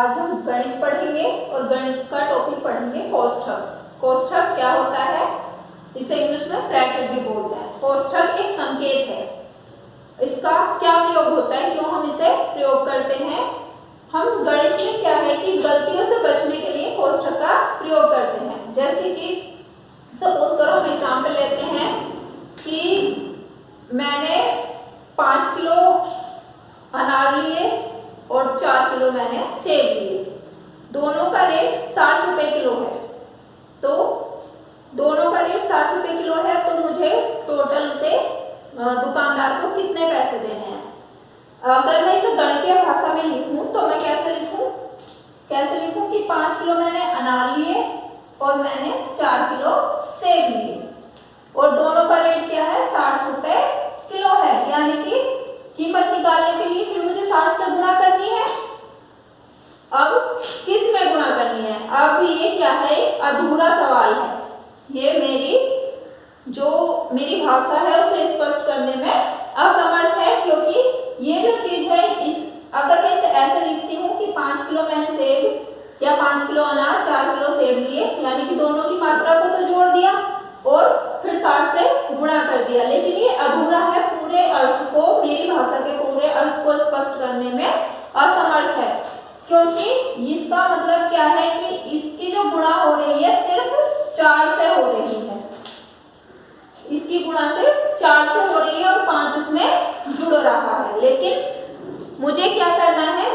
आज हम गणित पढ़ेंगे और गणित का टॉपिक पढ़ेंगे कोष्ठक। कोष्ठक क्या होता है, इसे इंग्लिश में ब्रैकेट भी बोलते हैं। कोष्ठक एक संकेत है। इसका क्या प्रयोग होता है, क्यों हम इसे प्रयोग करते हैं? हम गणित में क्या है कि गलतियों से बचने के लिए कोष्ठक का प्रयोग करते हैं। जैसे कि सपोज करो हम एग्जाम्पल लेते हैं कि मैंने 5 किलो अनार लिए और 4 किलो मैंने सेब लिए। दोनों का रेट 60 रुपए किलो है, तो दोनों का रेट 60 रुपए किलो है, तो मुझे टोटल से दुकानदार को कितने पैसे देने हैं। अगर मैं इसे गणितीय भाषा में लिखूं तो मैं कैसे लिखूं कि 5 किलो मैंने अनार लिए और मैंने 4 किलो सेब लिए और दोनों का रेट क्या है, 60 रुपए किलो है। यानी कि कीमत निकालने के लिए फिर मुझे 60 से गुणा करनी है। अब किस में गुणा करनी है? अब ये क्या है, अधूरा सवाल है। ये मेरी भाषा है उसे स्पष्ट करने में असमर्थ है, क्योंकि ये जो चीज है अगर मैं इसे ऐसे लिखती हूँ कि 5 किलो मैंने सेब या 5 किलो अनार 4 किलो सेब लिए, यानी कि दोनों की मात्रा को तो जोड़ दिया और फिर 60 से गुणा कर दिया, लेकिन ये अधूरा है, पूरे अर्थ को, मेरी भाषा के पूरे अर्थ को स्पष्ट करने में असमर्थ है। क्योंकि इसका मतलब क्या है कि इसकी जो गुणा हो रही है सिर्फ 4 से हो रही है, इसकी गुणा सिर्फ 4 से हो रही है और 5 उसमें जुड़ रहा है। लेकिन मुझे क्या करना है,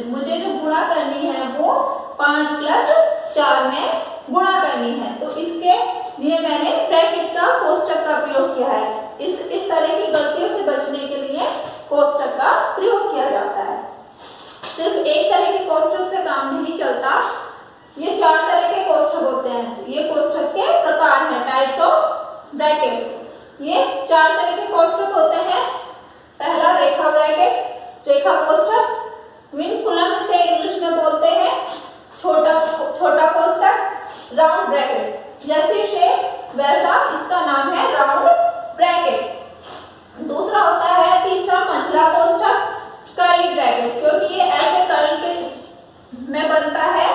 मुझे जो गुणा करनी है वो 5 प्लस 4 में गुणा करनी है। तो इसके लिए मैंने ब्रैकेट का, कोष्ठक का प्रयोग किया है। इस तरह की गलतियों से बचने के लिए कोष्ठक का प्रयोग किया जाता है। सिर्फ एक तरह के कोष्ठक से काम नहीं चलता, ये 4 तरह के कोष्ठक होते हैं। ये कोष्ठक के प्रकार हैं, टाइप्स ऑफ ब्रैकेट्स। ये 4 तरह के कोष्ठक होते हैं। पहला रेखा ब्रैकेट, रेखा कोष्ठक। विनकुलम इसे इंग्लिश में बोलते हैं। छोटा कोष्ठक, राउंड ब्रैकेट, जैसे शेप वैसा इसका नाम है राउंड ब्रैकेट। दूसरा होता है तीसरा मंझला कोष्ठक, कर्ली ब्रैकेट, क्योंकि ये ऐसे कर्ल के में बनता है,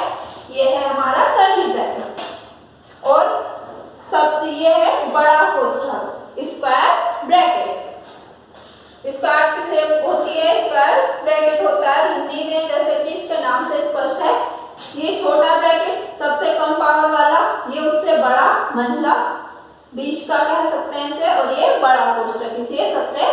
ये है हमारा कर्ली ब्रैकेट। और सबसे ये है बड़ा कोष्ठक, स्क्वायर ब्रैकेट। स्क्वायर की शेप होती है, स्क्वायर ब्रैकेट होता है हिंदी में, जैसे कि इसके नाम से स्पष्ट है। ये छोटा ब्रैकेट सबसे कम पावर वाला, ये उससे बड़ा मंझला बीच का कह सकते हैं इसे, और ये बड़ा कोष्ठक इसे सबसे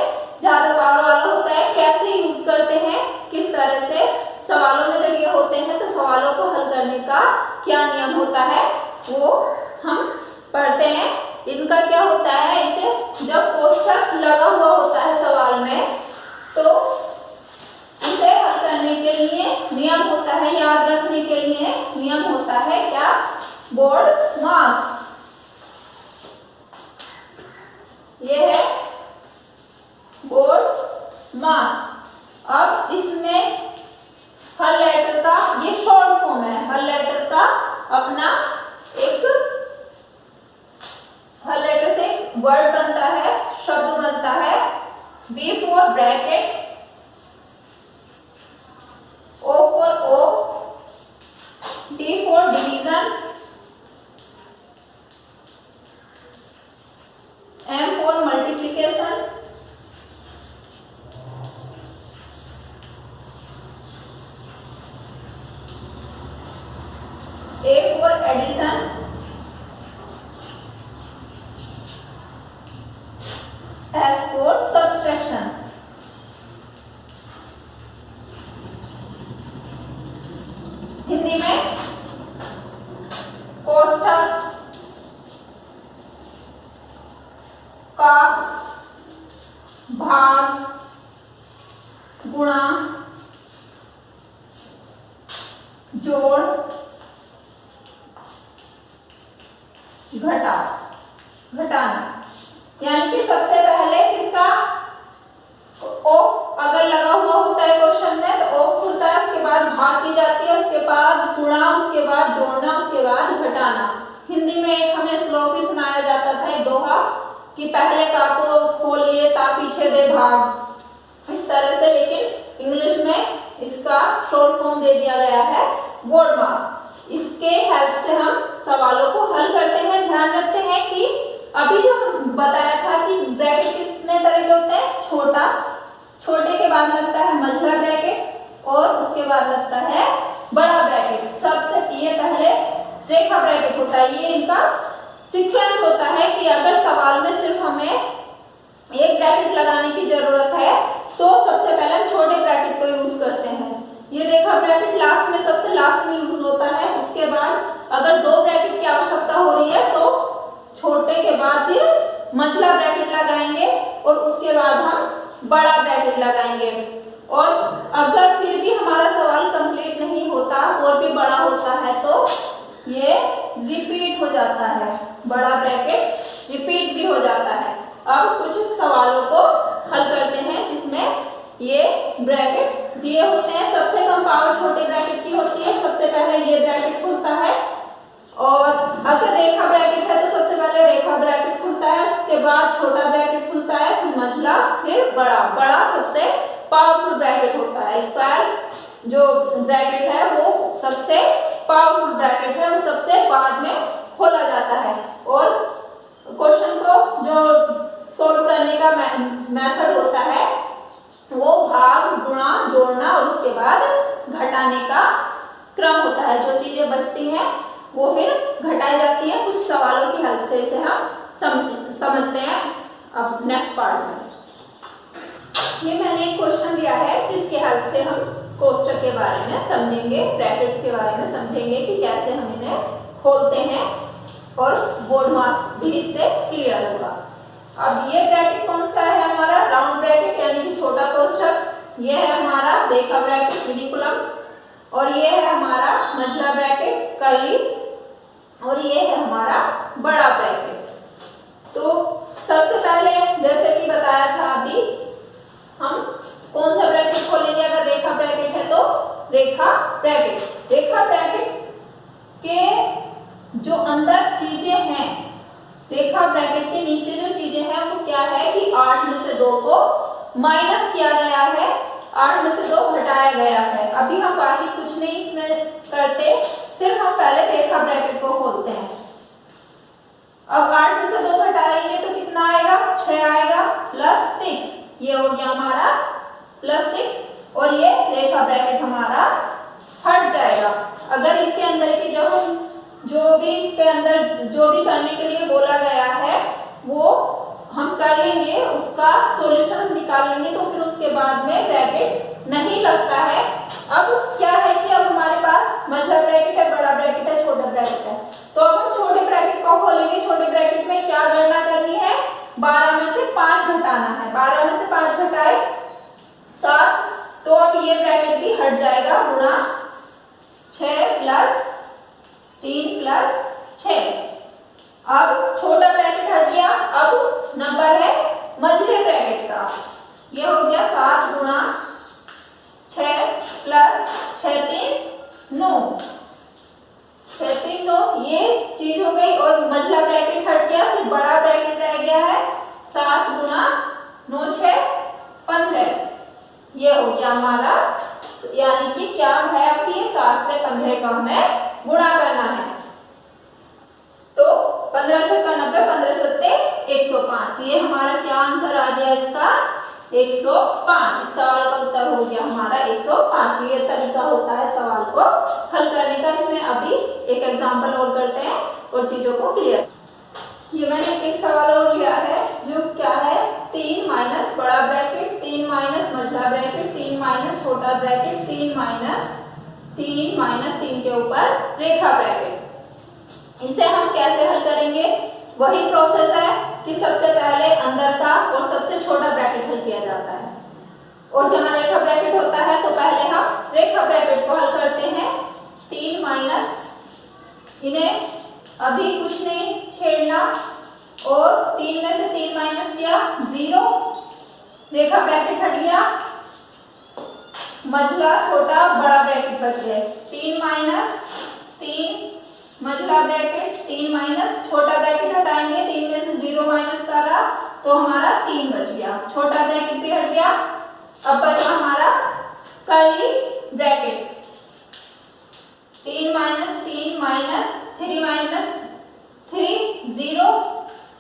ज्यादा पावर वाला होता है। कैसे यूज करते हैं, किस तरह से सवालों में जब ये होते हैं तो सवालों को हल करने का क्या नियम होता है वो हम पढ़ते हैं। इनका क्या होता है, इसे जब कोष्ठक लगा हुआ होता है सवाल में तो इसे हल करने के लिए नियम होता है, याद रखने के लिए नियम होता है क्या, बोर्ड मास। ये है बोर्ड मास। अब इसमें हर लेटर का, ये शॉर्ट फॉर्म है, हर लेटर का अपना एक, हर लेटर से एक वर्ड बनता है, शब्द बनता है। B for bracket, O for O, D for division, M for multiplication, A for addition, S for subtraction. Hindi में कोष्ठक का भाग, गुणा, जोड़, घटाना। यानी कि सबसे पहले किसका ऑफ अगर लगा हुआ होता है क्वेश्चन में तो ऑफ खुलता है, उसके बाद भाग की जाती है, उसके बाद गुणा, उसके बाद जोड़ना, उसके बाद घटाना। हिंदी में एक हमें श्लोक भी सुनाया जाता था, एक दोहा, कि पहले का को खोलिए ता पीछे दे भाग, इस तरह से। लेकिन इंग्लिश में इसका शॉर्ट फॉर्म दे दिया गया है BODMAS। इसके हेल्प से हम सवालों को हल करते हैं। ध्यान रखते हैं कि अभी जो बताया था कि ब्रैकेट कितने तरह के होते हैं, छोटा, छोटे के बाद लगता है मझला ब्रैकेट और उसके बाद लगता है बड़ा ब्रैकेट। सबसे ये पहले रेखा ब्रैकेट होता है। ये इनका सीक्वेंस होता है कि अगर सवाल में सिर्फ हमें एक ब्रैकेट लगाने की जरूरत है तो सबसे पहले हम छोटे ब्रैकेट को यूज करते हैं। ये रेखा ब्रैकेट लास्ट में, सबसे लास्ट में यूज होता है। उसके बाद अगर दो ब्रैकेट की आवश्यकता हो रही है तो छोटे के बाद फिर मझला ब्रैकेट लगाएंगे और उसके बाद हम बड़ा ब्रैकेट लगाएंगे। और अगर फिर भी हमारा सवाल कंप्लीट नहीं होता और भी बड़ा होता है तो ये रिपीट हो जाता है, बड़ा ब्रैकेट रिपीट भी हो जाता है। अब कुछ सवालों को हल करते हैं जिसमें ये ब्रैकेट दिए होते हैं। सबसे कम पावर छोटे ब्रैकेट की होती है। सबसे पहले ये ब्रैकेट खुलता है और अगर रेखा ब्रैकेट है तो सबसे पहले रेखा ब्रैकेट खुलता है, उसके बाद छोटा ब्रैकेट खुलता है, फिर मझला, फिर बड़ा। बड़ा सबसे पावरफुल ब्रैकेट होता है। स्क्वायर जो ब्रैकेट है वो सबसे पावरफुल ब्रैकेट है, वो सबसे बाद में खोला जाता है। और क्वेश्चन को जो सोल्व करने का मेथड होता है वो भाग, गुणा, जोड़ना और उसके बाद घटाने का क्रम होता है। जो चीजें बचती हैं वो फिर घटाई जाती है कुछ सवालों की हेल्प से। इसे हम समझते हैं अब नेक्स्ट पार्ट में। ये मैंने एक क्वेश्चन दिया है जिसके हेल्प से हम कोष्ठक के बारे में समझेंगे, ब्रैकेट्स के बारे में समझेंगे कि कैसे हम इन्हें खोलते हैं और BODMAS भी इससे क्लियर होगा। अब ये ब्रैकेट कौन सा है हमारा? राउंड ब्रैकेट यानी कि छोटा कोष्ठक। ये है हमारा रेखा ब्रैकेट रेडिकुलम और ये है हमारा मझला ब्रैकेट कर्ली और ये है हमारा बड़ा ब्रैकेट। तो सबसे पहले जैसे कि बताया था अभी, हम कौन सा ब्रैकेट खोलेंगे? अगर रेखा ब्रैकेट है तो रेखा ब्रैकेट। रेखा ब्रैकेट के जो अंदर चीजें हैं, रेखा ब्रैकेट के नीचे जो चीजें हैं वो क्या है कि 8 में से 2 को माइनस किया गया है, 8 में से 2 घटाया गया है। अभी हम बाकी कुछ नहीं इसमें करते, सिर्फ हम पहले रेखा ब्रैकेट को खोलते हैं। अब 8 में से 2 घटाएंगे तो कितना आएगा? 6 आएगा प्लस 6, ये हो गया हमारा प्लस 6 और ये रेखा ब्रैकेट हमारा हट जाएगा। अगर इसके अंदर की जो भी इसके अंदर जो भी करने के लिए बोला गया है वो हम कर लेंगे, उसका सॉल्यूशन निकाल लेंगे तो फिर उसके बाद में ब्रैकेट नहीं लगता है। अब क्या है कि अब हमारे पास मझला ब्रैकेट है, बड़ा ब्रैकेट है, छोटा ब्रैकेट है। तो अब हम छोटे ब्रैकेट को खोलेंगे। छोटे ब्रैकेट में क्या गणना करनी है? 12 में से 5 घटाना है। 12 में से 5 घटाए 7, तो अब ये ब्रैकेट भी हट जाएगा। गुणा 6 प्लस 3 प्लस 6। अब छोटा ब्रैकेट हट गया। अब नंबर है मझले ब्रैकेट का। ये हो गया 7 गुणा 6 प्लस 6 3 9, 6 3 9 ये चीज हो गई। और मझला ब्रैकेट हट गया, सिर्फ बड़ा ब्रैकेट रह गया है। 7 गुणा 9 6 15, ये हो गया हमारा। यानी कि क्या है अब ये 7 से 15 का हमें गुणा करना है। तो 15 छक्का 90, 15 सत्ते 105। ये हमारा क्या आंसर आ गया इसका? 105। इस सवाल का उत्तर हो गया हमारा 105। ये तरीका होता है सवाल को हल करने का। इसमें अभी एक एग्जांपल और करते हैं और चीजों को क्लियर। ये मैंने एक सवाल और लिया है जो क्या है? 3 माइनस बड़ा ब्रैकेट, 3 माइनस मझला ब्रैकेट, 3 माइनस छोटा ब्रैकेट, 3 माइनस 3 के ऊपर रेखा ब्रैकेट। इसे हम कैसे हल करेंगे? वही प्रोसेस है कि सबसे पहले अंदर का और सबसे छोटा ब्रैकेट हल किया जाता है और जहां रेखा ब्रैकेट होता है तो पहले हम रेखा ब्रैकेट को हल करते हैं। 3 माइनस, इन्हें अभी कुछ नहीं छेड़ना और 3 में से 3 माइनस किया 0, रेखा ब्रैकेट हट गया, मझला छोटा बड़ा ब्रैकेट बच गए। 3 माइनस 3 मझला ब्रैकेट, 3 माइनस छोटा ब्रैकेट हटाएंगे, 3 में से 0 माइनस करा तो हमारा 3 बच गया, छोटा ब्रैकेट भी हट गया। अब बचा हमारा कर्ली ब्रैकेट। 3 माइनस 3 0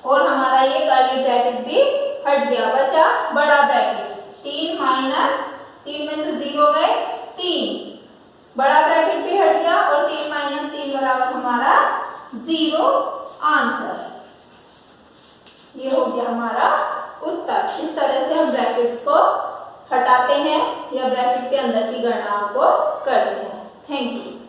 और हमारा ये कर्ली ब्रैकेट भी हट गया, बचा बड़ा ब्रैकेट 3 माइनस 3 में से 0 गए 3, बड़ा ब्रैकेट भी हट गया और 3 माइनस 3 बराबर हमारा 0 आंसर। ये हो गया हमारा उत्तर। इस तरह से हम ब्रैकेट्स को हटाते हैं या ब्रैकेट के अंदर की गणनाओं को करते हैं। Thank you.